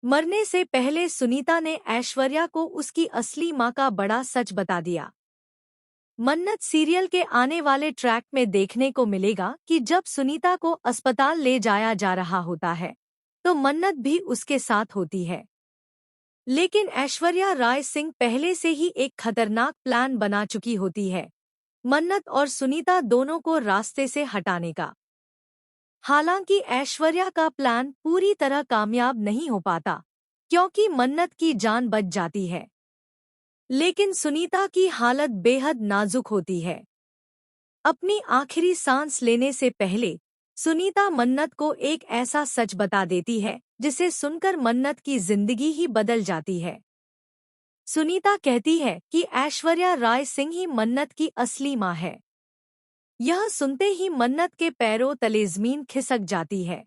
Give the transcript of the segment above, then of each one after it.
मरने से पहले सुनीता ने ऐश्वर्या को उसकी असली मां का बड़ा सच बता दिया। मन्नत सीरियल के आने वाले ट्रैक में देखने को मिलेगा कि जब सुनीता को अस्पताल ले जाया जा रहा होता है तो मन्नत भी उसके साथ होती है। लेकिन ऐश्वर्या राय सिंह पहले से ही एक खतरनाक प्लान बना चुकी होती है, मन्नत और सुनीता दोनों को रास्ते से हटाने का। हालांकि ऐश्वर्या का प्लान पूरी तरह कामयाब नहीं हो पाता क्योंकि मन्नत की जान बच जाती है, लेकिन सुनीता की हालत बेहद नाजुक होती है। अपनी आखिरी सांस लेने से पहले सुनीता मन्नत को एक ऐसा सच बता देती है जिसे सुनकर मन्नत की जिंदगी ही बदल जाती है। सुनीता कहती है कि ऐश्वर्या राय सिंह ही मन्नत की असली मां है। यह सुनते ही मन्नत के पैरों तले जमीन खिसक जाती है।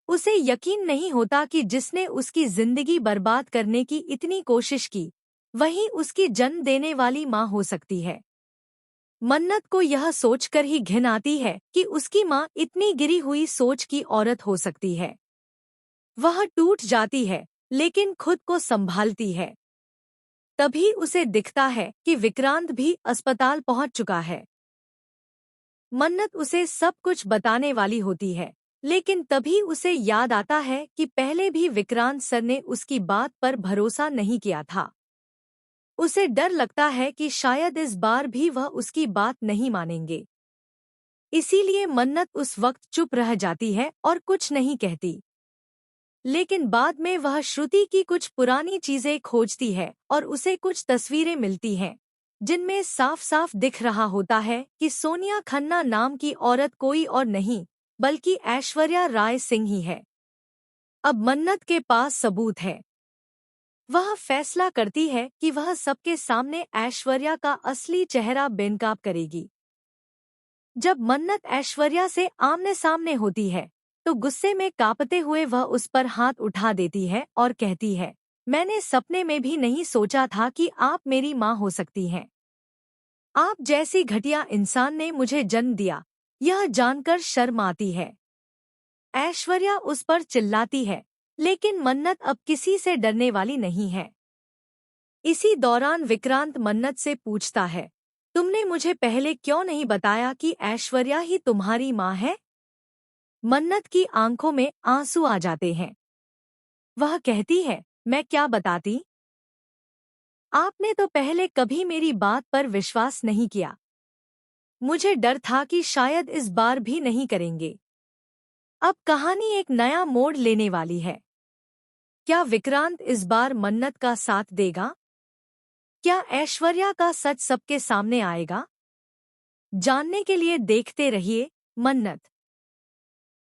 उसे यकीन नहीं होता कि जिसने उसकी जिंदगी बर्बाद करने की इतनी कोशिश की वही उसकी जन्म देने वाली मां हो सकती है। मन्नत को यह सोचकर ही घिन आती है कि उसकी मां इतनी गिरी हुई सोच की औरत हो सकती है। वह टूट जाती है लेकिन खुद को संभालती है। तभी उसे दिखता है कि विक्रांत भी अस्पताल पहुंच चुका है। मन्नत उसे सब कुछ बताने वाली होती है, लेकिन तभी उसे याद आता है कि पहले भी विक्रांत सर ने उसकी बात पर भरोसा नहीं किया था। उसे डर लगता है कि शायद इस बार भी वह उसकी बात नहीं मानेंगे। इसीलिए मन्नत उस वक्त चुप रह जाती है और कुछ नहीं कहती। लेकिन बाद में वह श्रुति की कुछ पुरानी चीजें खोजती है और उसे कुछ तस्वीरें मिलती हैं, जिनमें साफ साफ दिख रहा होता है कि सोनिया खन्ना नाम की औरत कोई और नहीं बल्कि ऐश्वर्या राय सिंह ही है। अब मन्नत के पास सबूत है। वह फैसला करती है कि वह सबके सामने ऐश्वर्या का असली चेहरा बेनकाब करेगी। जब मन्नत ऐश्वर्या से आमने सामने होती है तो गुस्से में कांपते हुए वह उस पर हाथ उठा देती है और कहती है, मैंने सपने में भी नहीं सोचा था कि आप मेरी मां हो सकती हैं। आप जैसी घटिया इंसान ने मुझे जन्म दिया, यह जानकर शर्म आती है। ऐश्वर्या उस पर चिल्लाती है, लेकिन मन्नत अब किसी से डरने वाली नहीं है। इसी दौरान विक्रांत मन्नत से पूछता है, तुमने मुझे पहले क्यों नहीं बताया कि ऐश्वर्या ही तुम्हारी मां है? मन्नत की आंखों में आंसू आ जाते हैं। वह कहती है, मैं क्या बताती? आपने तो पहले कभी मेरी बात पर विश्वास नहीं किया। मुझे डर था कि शायद इस बार भी नहीं करेंगे। अब कहानी एक नया मोड़ लेने वाली है। क्या विक्रांत इस बार मन्नत का साथ देगा? क्या ऐश्वर्या का सच सबके सामने आएगा? जानने के लिए देखते रहिए मन्नत।